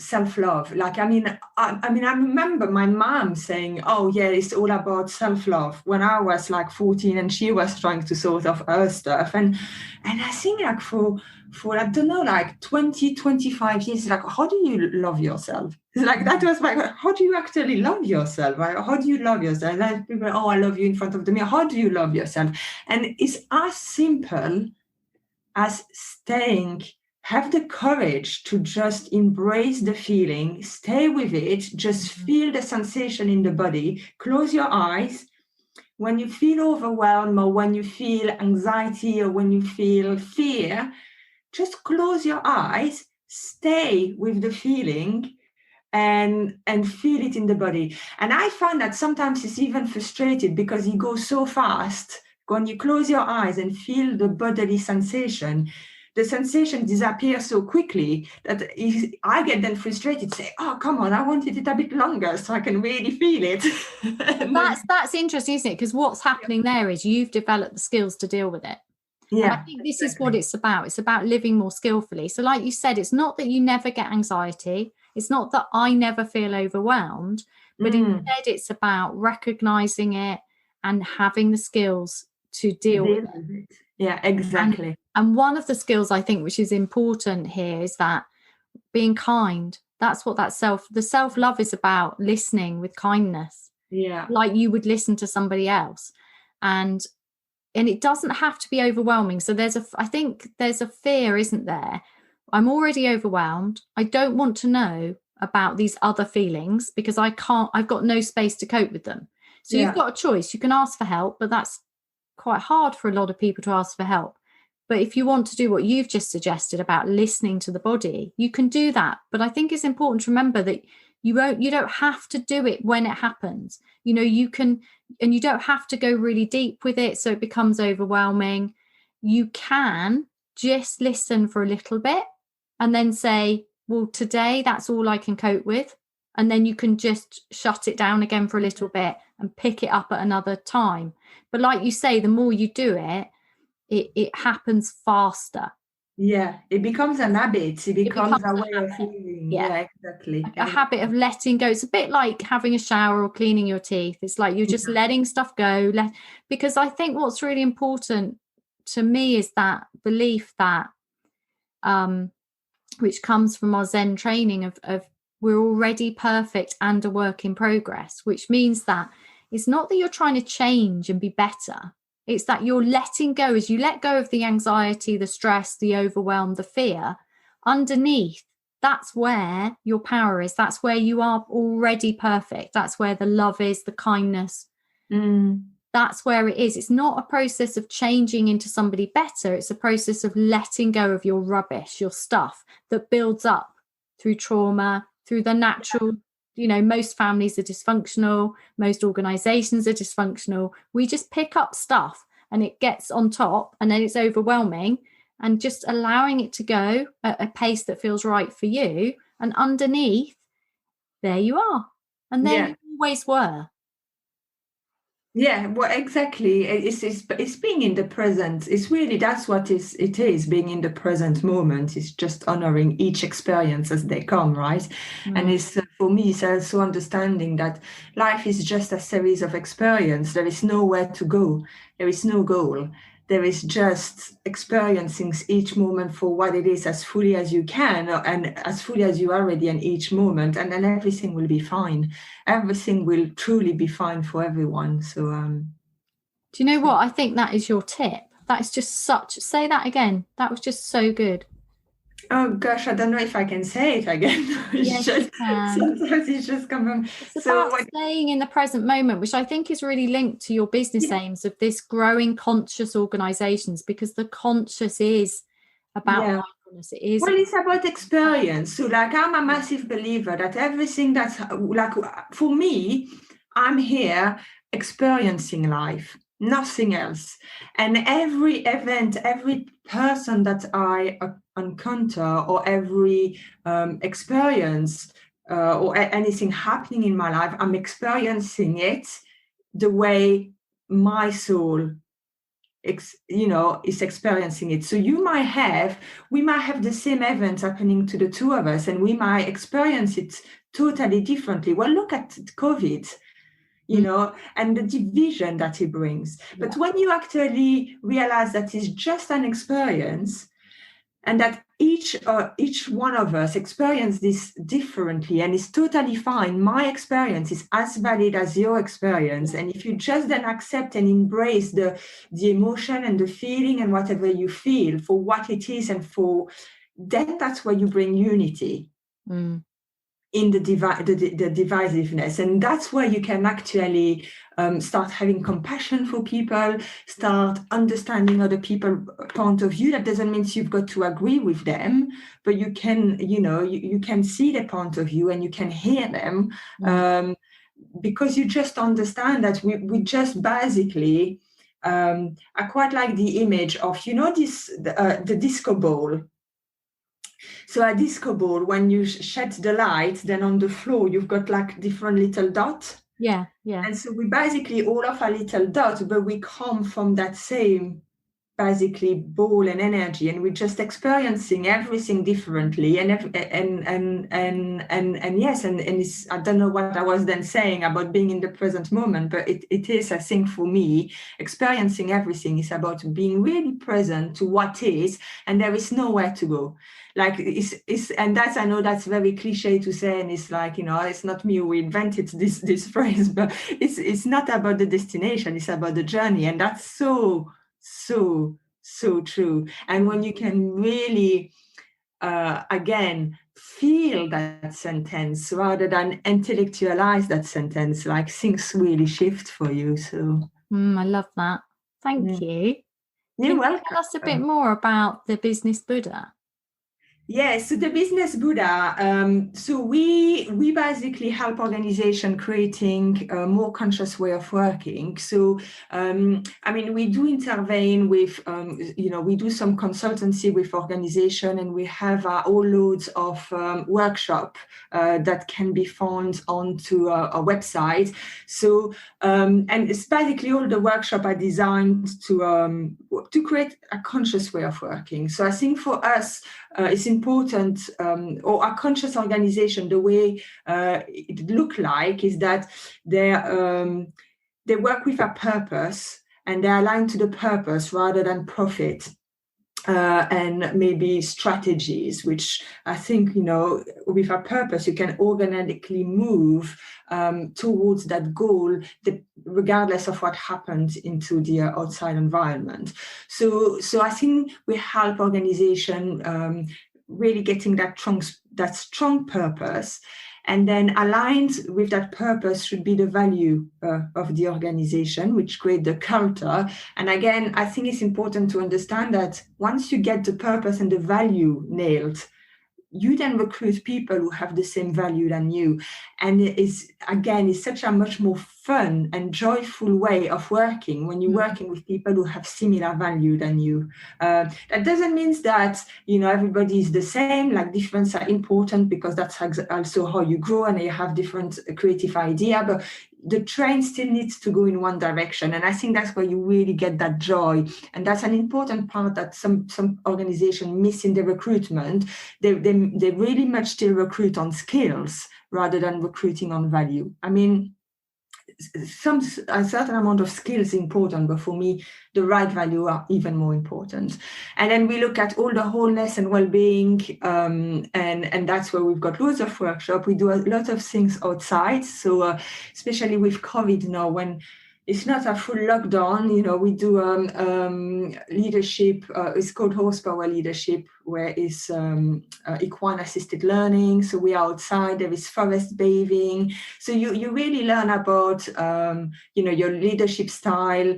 self-love. Like, I mean, I remember my mom saying, "Oh yeah, it's all about self-love," when I was like 14 and she was trying to sort of her stuff. And I think like for I don't know, like 20, 25 years, like, how do you love yourself? Like that was like, how do you actually love yourself? Right? How do you love yourself? Like people, oh, I love you in front of the mirror. How do you love yourself? And it's as simple as have the courage to just embrace the feeling, stay with it, just feel the sensation in the body, close your eyes. When you feel overwhelmed, or when you feel anxiety, or when you feel fear, just close your eyes, stay with the feeling, and feel it in the body. And I find that sometimes it's even frustrated because you go so fast. When you close your eyes and feel the bodily sensation, the sensation disappears so quickly that I get then frustrated, say, "Oh, come on, I wanted it a bit longer so I can really feel it." That's interesting, isn't it? Because what's happening there is you've developed the skills to deal with it. Yeah, and I think this is what it's about. It's about living more skillfully. So like you said, it's not that you never get anxiety. It's not that I never feel overwhelmed, but instead it's about recognizing it and having the skills to deal with it. Yeah, exactly. And one of the skills I think which is important here is that being kind. That's what the self-love is about, listening with kindness. Yeah. Like you would listen to somebody else. And it doesn't have to be overwhelming. So I think there's a fear, isn't there? I'm already overwhelmed. I don't want to know about these other feelings because I've got no space to cope with them. So you've got a choice. You can ask for help, but that's quite hard for a lot of people to ask for help. But if you want to do what you've just suggested about listening to the body, you can do that. But I think it's important to remember that you don't have to do it when it happens. You can, and you don't have to go really deep with it so it becomes overwhelming. You can just listen for a little bit and then say, well, today that's all I can cope with. And then you can just shut it down again for a little bit and pick it up at another time. But like you say, the more you do it, it happens faster. Yeah, it becomes an habit. It becomes a way of living. Yeah, exactly. A habit of letting go. It's a bit like having a shower or cleaning your teeth. It's like you're just letting stuff go. Because I think what's really important to me is that belief that, which comes from our Zen training of we're already perfect and a work in progress, which means that it's not that you're trying to change and be better. It's that you're letting go. As you let go of the anxiety, the stress, the overwhelm, the fear, underneath, that's where your power is. That's where you are already perfect. That's where the love is, the kindness. That's where it is. It's not a process of changing into somebody better. It's a process of letting go of your rubbish, your stuff that builds up through trauma, through the natural. Most families are dysfunctional. Most organizations are dysfunctional. We just pick up stuff and it gets on top and then it's overwhelming, and just allowing it to go at a pace that feels right for you. And underneath, there you are. And there you always were. Yeah, well, exactly. It's being in the present. It's really, that's what it is, being in the present moment. It's just honoring each experience as they come, right? And it's, for me, it's also understanding that life is just a series of experience. There is nowhere to go. There is no goal. There is just experiencing each moment for what it is as fully as you can and as fully as you are ready in each moment. And then everything will be fine. Everything will truly be fine for everyone. So, do you know what? I think that is your tip. That is just say that again. That was just so good. Oh gosh, I don't know if I can say it again. Yes, you can. Sometimes it's just come from. It's about staying in the present moment, which I think is really linked to your business aims of this growing conscious organizations, because the conscious is about mindfulness. It is. Well, it's about experience. So, like, I'm a massive believer that everything that's like, for me, I'm here experiencing life, nothing else. And every event, every person that I encounter, or every experience or anything happening in my life, I'm experiencing it the way my soul is experiencing it. So we might have the same event happening to the two of us, and we might experience it totally differently. Well, look at COVID, and the division that it brings. But when you actually realize that it's just an experience, and that each one of us experience this differently, and it's totally fine. My experience is as valid as your experience. And if you just then accept and embrace the emotion and the feeling and whatever you feel for what it is, and then that's where you bring unity in the divisiveness. And that's where you can actually start having compassion for people, start understanding other people's point of view. That doesn't mean you've got to agree with them, but you can, you can see their point of view and you can hear them, because you just understand that we just basically, I quite like the image of, the disco ball. So a disco ball, when you shed the light, then on the floor, you've got like different little dots. Yeah. And so we basically all of a little dot, but we come from that same basically ball and energy, and we're just experiencing everything differently. And yes, and it's, I don't know what I was then saying about being in the present moment, but it is, I think, for me, experiencing everything is about being really present to what is, and there is nowhere to go. Like it's and that's, I know that's very cliche to say, and it's like, it's not me who invented this phrase, but it's not about the destination, it's about the journey, and that's so true. And when you can really again feel that sentence rather than intellectualize that sentence, like things really shift for you. So I love that. Thank you. You're welcome. Tell us a bit more about the Business Buddha. Yes, so the Business Buddha, so we basically help organization creating a more conscious way of working. So, we do intervene with, we do some consultancy with organization, and we have all loads of workshop that can be found onto our website. So, and it's basically all the workshop are designed to create a conscious way of working. So I think for us, it's important, or a conscious organization, the way it look like is that they work with a purpose, and they're aligned to the purpose rather than profit. And maybe strategies, which I think, with a purpose, you can organically move towards that goal, regardless of what happens into the outside environment. So I think we help organization really getting that strong purpose. And then aligned with that purpose should be the value of the organization, which create the culture. And again, I think it's important to understand that once you get the purpose and the value nailed, you then recruit people who have the same value than you. And it's such a much more fun and joyful way of working when you're working with people who have similar value than you. That doesn't mean that, everybody is the same, like difference are important, because that's also how you grow and you have different creative idea, but the train still needs to go in one direction. And I think that's where you really get that joy. And that's an important part that some organizations miss in the recruitment. They really much still recruit on skills rather than recruiting on value. I mean, a certain amount of skills is important, but for me, the right value are even more important. And then we look at all the wholeness and well-being, and that's where we've got loads of workshops. We do a lot of things outside. So especially with COVID now, when it's not a full lockdown, we do leadership. It's called horsepower leadership, where it's equine assisted learning. So we are outside. There is forest bathing. So you really learn about your leadership style.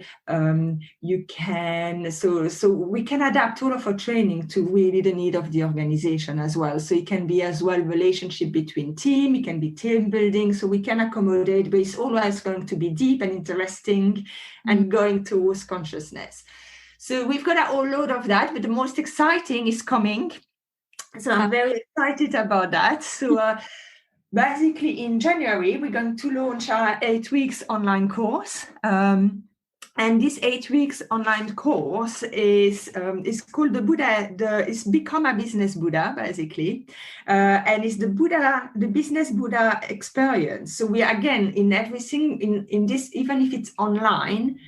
You can so we can adapt all of our training to really the need of the organization as well. So it can be as well relationship between team. It can be team building. So we can accommodate, but it's always going to be deep and interesting and going towards consciousness. So we've got a whole load of that, but the most exciting is coming. So I'm very excited about that. So basically in January, we're going to launch our 8 weeks online course. And this 8 weeks online course is called the Buddha. It's Become a Business Buddha, basically, and it's the Business Buddha experience. So we are, again, in everything in this, even if it's online,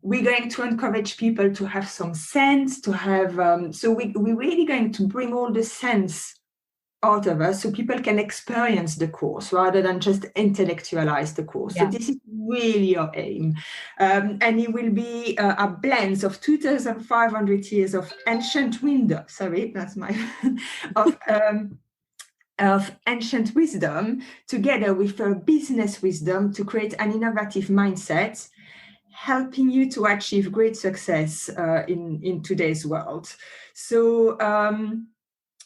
we're going to encourage people to have some sense, to have. So we're really going to bring all the sense out of us, so people can experience the course rather than just intellectualize the course. Yeah. So this is really our aim. And it will be a blend of 2,500 years of ancient wisdom. Sorry, that's my of ancient wisdom together with business wisdom to create an innovative mindset, helping you to achieve great success in today's world.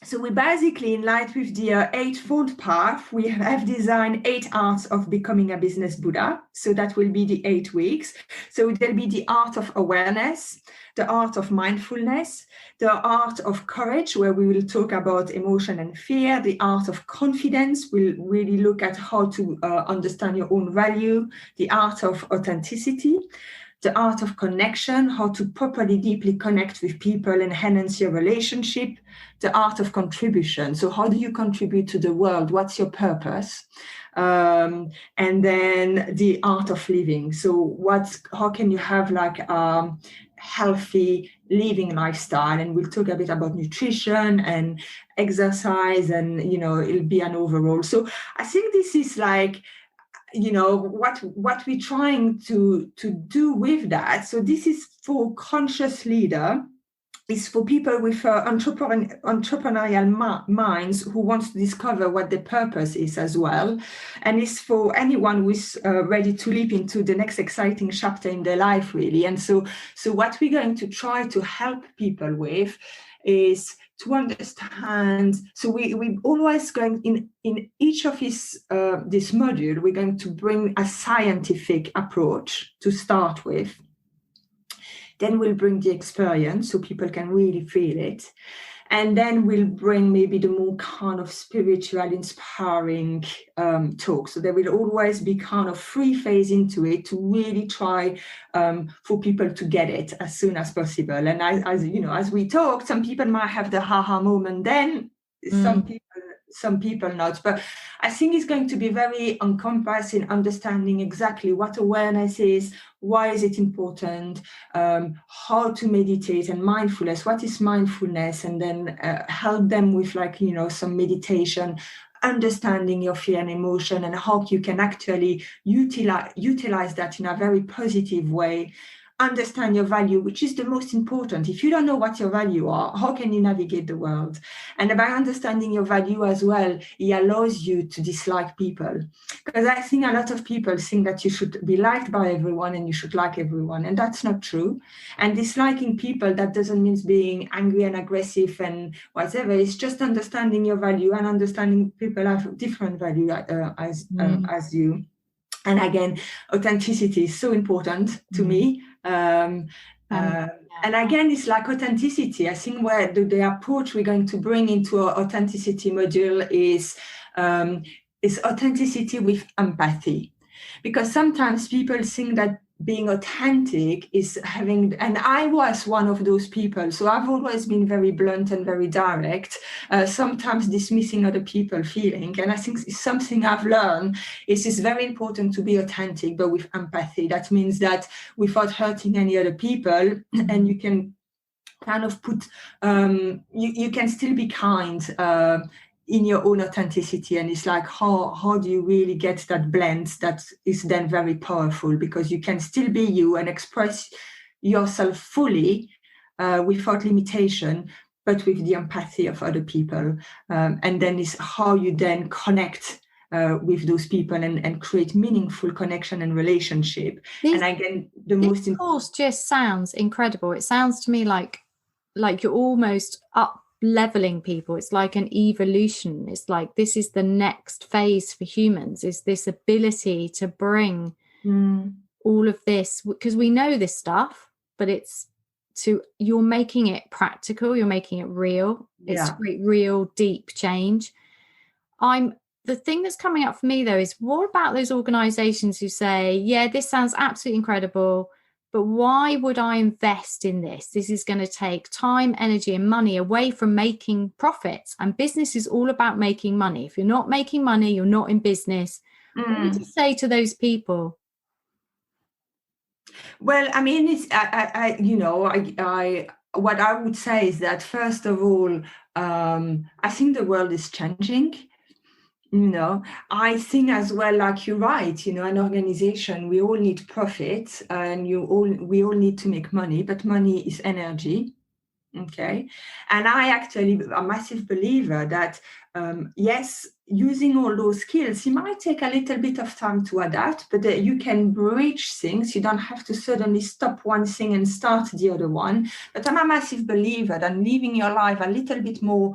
So we basically, in line with the eightfold path, we have designed 8 arts of becoming a business Buddha. So that will be the 8 weeks. So there'll be the art of awareness, the art of mindfulness, the art of courage, where we will talk about emotion and fear, the art of confidence. We'll really look at how to understand your own value, the art of authenticity, the art of connection, how to properly, deeply connect with people and enhance your relationship, the art of contribution. So how do you contribute to the world? What's your purpose? And then the art of living. So how can you have like a healthy living lifestyle? And we'll talk a bit about nutrition and exercise, and, it'll be an overall. So I think this is like, what we're trying to do with that. So this is for conscious leader. It's for people with entrepreneurial minds who want to discover what their purpose is as well. And it's for anyone who's ready to leap into the next exciting chapter in their life, really. And so what we're going to try to help people with is to understand. So we always going in each of this module, we're going to bring a scientific approach to start with. Then we'll bring the experience so people can really feel it. And then we'll bring maybe the more kind of spiritual, inspiring talk. So there will always be kind of free phase into it to really try for people to get it as soon as possible. And as we talk, some people might have the aha moment then, some people not. But I think it's going to be very encompassing, understanding exactly what awareness is, why is it important, how to meditate, and mindfulness. What is mindfulness? And then help them with some meditation, understanding your fear and emotion, and how you can actually utilize that in a very positive way. Understand your value, which is the most important. If you don't know what your value are, how can you navigate the world? And by understanding your value as well, it allows you to dislike people. Because I think a lot of people think that you should be liked by everyone and you should like everyone. And that's not true. And disliking people, that doesn't mean being angry and aggressive and whatever. It's just understanding your value and understanding people have different value as you. And again, authenticity is so important to me. And again, it's like authenticity. I think where the approach we're going to bring into our authenticity module is authenticity with empathy. Because sometimes people think that being authentic is having, and I was one of those people, so I've always been very blunt and very direct, sometimes dismissing other people's feeling. And I think it's something I've learned is it's very important to be authentic, but with empathy. That means that without hurting any other people, and you can kind of put, you can still be kind in your own authenticity. And it's like, how do you really get that blend that is then very powerful, because you can still be you and express yourself fully without limitation, but with the empathy of other people. And then it's how you then connect with those people and create meaningful connection and relationship. And again, this course just sounds incredible. It sounds to me like you're almost up leveling people. It's like an evolution. It's like this is the next phase for humans, is this ability to bring all of this, because we know this stuff, but you're making it practical, you're making it real. It's real deep change. The thing that's coming up for me though is, what about those organizations who say, yeah, this sounds absolutely incredible, but why would I invest in this? This is going to take time, energy, and money away from making profits. And business is all about making money. If you're not making money, you're not in business. What would you say to those people? Well, I mean, what I would say is that, first of all, I think the world is changing. I think as well, like you're right, an organization, we all need profit and we all need to make money, but money is energy. Okay. And I actually am a massive believer that, yes, using all those skills, it might take a little bit of time to adapt, but you can bridge things. You don't have to suddenly stop one thing and start the other one. But I'm a massive believer that living your life a little bit more,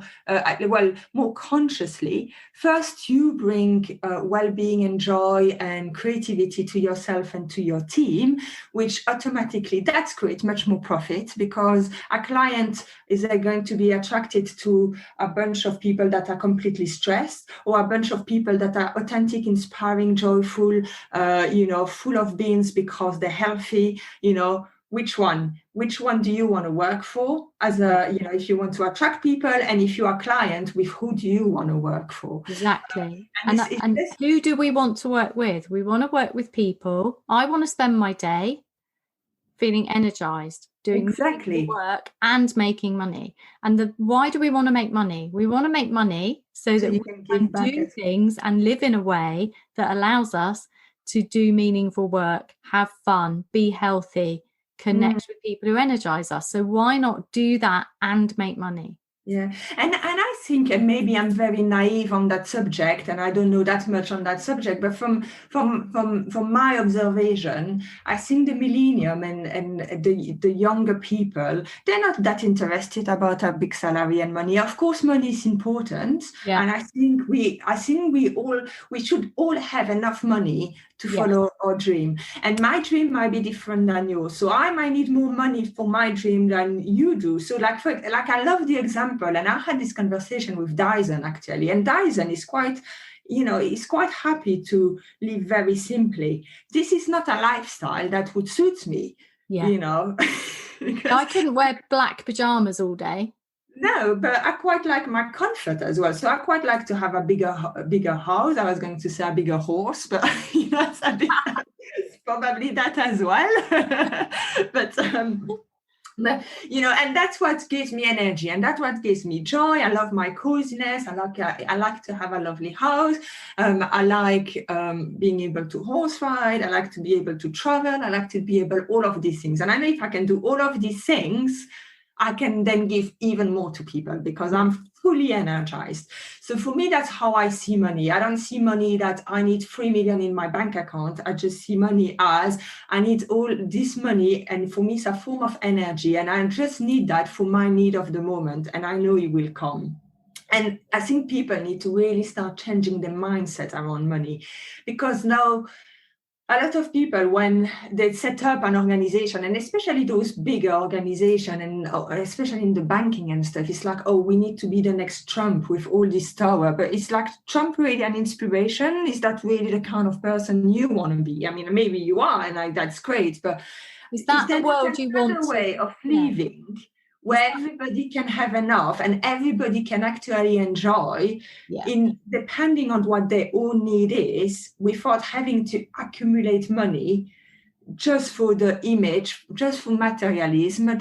more consciously. First, you bring well-being and joy and creativity to yourself and to your team, which automatically that creates much more profit, because a client is going to be attracted to a bunch of people that are completely stressed, or a bunch of people that are authentic, inspiring, joyful, full of beans because they're healthy, which one do you want to work for as if you want to attract people, and if you are a client, with who do you want to work for? Exactly. And who do we want to work with? We want to work with people. I want to spend my day feeling energized, doing exactly work and making money. And why do we want to make money? We want to make money so that we can do things and live in a way that allows us to do meaningful work, have fun, be healthy, connect with people who energize us. So why not do that and make money? Yeah, and I think, and maybe I'm very naive on that subject, and I don't know that much on that subject, but from my observation, I think the millennium and the younger people, they're not that interested about a big salary and money. Of course, money is important, and I think we should all have enough money to follow our dream. And my dream might be different than yours. So I might need more money for my dream than you do. So like I love the example, and I had this conversation with Dyson actually. And Dyson is quite happy to live very simply. This is not a lifestyle that would suit me, I couldn't wear black pajamas all day. No, but I quite like my comfort as well. So I quite like to have a bigger house. I was going to say a bigger horse, but it's probably that as well. but and that's what gives me energy, and that's what gives me joy. I love my coziness. I like to have a lovely house. I like being able to horse ride. I like to be able to travel. I like to be able all of these things. And I know if I can do all of these things, I can then give even more to people because I'm fully energized. So for me, that's how I see money. I don't see money that I need 3 million in my bank account. I just see money as I need all this money. And for me, it's a form of energy. And I just need that for my need of the moment. And I know it will come. And I think people need to really start changing their mindset around money, because now a lot of people, when they set up an organization, and especially those bigger organizations, and especially in the banking and stuff, it's like, oh, we need to be the next Trump with all this power. But it's like, Trump really an inspiration? Is that really the kind of person you want to be? I mean, maybe you are, and that's great. But is that the world you want? Another way of living where everybody can have enough and everybody can actually enjoy depending on what their own need is, without having to accumulate money just for the image, just for materialism.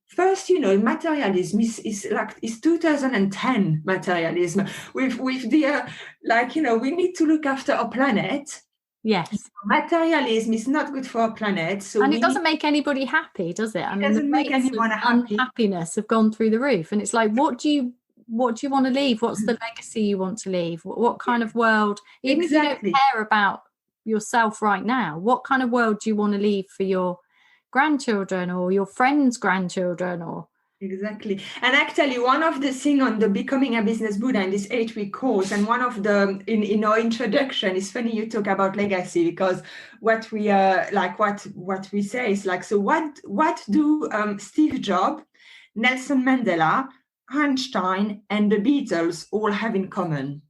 First, materialism is 2010 materialism with the we need to look after our planet. Yes. Materialism is not good for our planet. And it doesn't make anybody happy, does it? I mean, doesn't make anyone happy. Unhappiness have gone through the roof. And it's like, what do you want to leave? What's the legacy you want to leave? What kind of world, even if you don't care about yourself right now, what kind of world do you want to leave for your grandchildren or your friends' grandchildren? Or Exactly. And actually, one of the things on the Becoming a Business Buddha in this 8-week course, and one of the in our introduction, it's funny you talk about legacy, because what we what we say is like, so what do Steve Jobs, Nelson Mandela, Einstein, and the Beatles all have in common?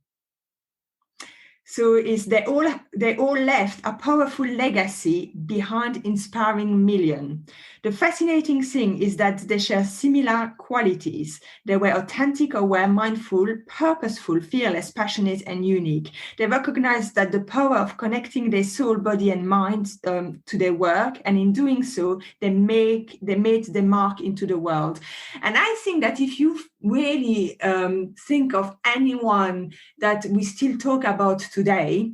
So they all left a powerful legacy behind, inspiring millions. The fascinating thing is that they share similar qualities. They were authentic, aware, mindful, purposeful, fearless, passionate, and unique. They recognized that the power of connecting their soul, body, and mind to their work, and in doing so, they made their mark into the world. And I think that if you really think of anyone that we still talk about today,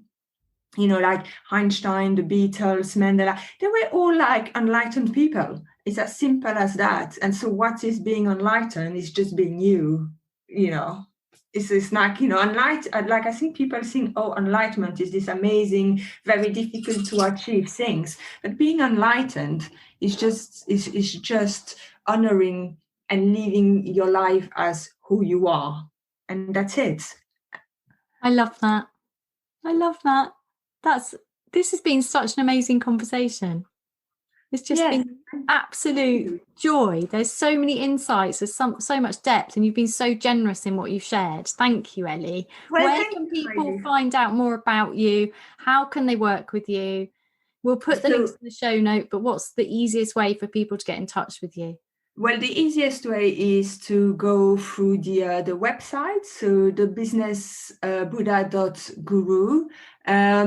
like Einstein, the Beatles, Mandela, they were all like enlightened people. It's as simple as that. And so what is being enlightened is just being you, It's like, enlightened, like I think people think, oh, enlightenment is this amazing, very difficult to achieve things. But being enlightened is just honoring and living your life as who you are. And that's it. I love that. This has been such an amazing conversation. It's just been absolute joy. There's so many insights, there's so much depth, and you've been so generous in what you've shared. Thank you, Eli. Where can people find out more about you? How can they work with you? We'll put the links in the show note, but what's the easiest way for people to get in touch with you? Well, the easiest way is to go through the website, so the businessbuddha.guru.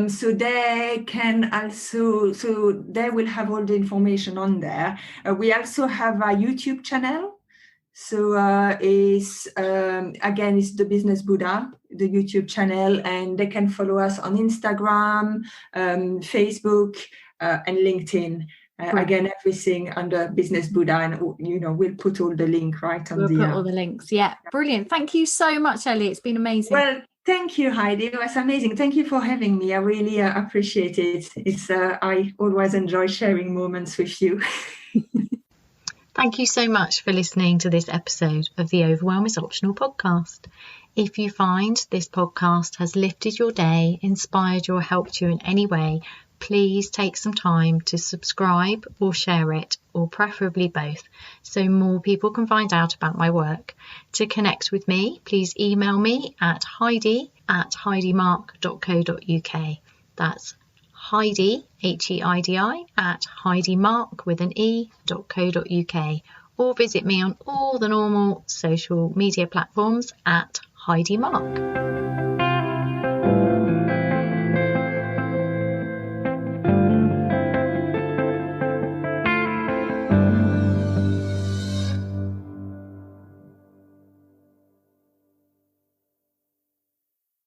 So they can also, so they will have all the information on there. We also have a YouTube channel. So it's the Business Buddha, the YouTube channel, and they can follow us on Instagram, Facebook, and LinkedIn. Again, everything under Business Buddha, and we'll put all the link right on We'll put all the links. Yeah, brilliant. Thank you so much, Eli. It's been amazing. Well, thank you, Heidi. It was amazing. Thank you for having me. I really appreciate it. It's I always enjoy sharing moments with you. Thank you so much for listening to this episode of the Overwhelm is Optional podcast. If you find this podcast has lifted your day, inspired you, or helped you in any way, please take some time to subscribe or share it, or preferably both, so more people can find out about my work. To connect with me, please email me at heidi@heidimark.co.uk. That's Heidi, Heidi, at heidimark.co.uk, or visit me on all the normal social media platforms at Heidi Mark.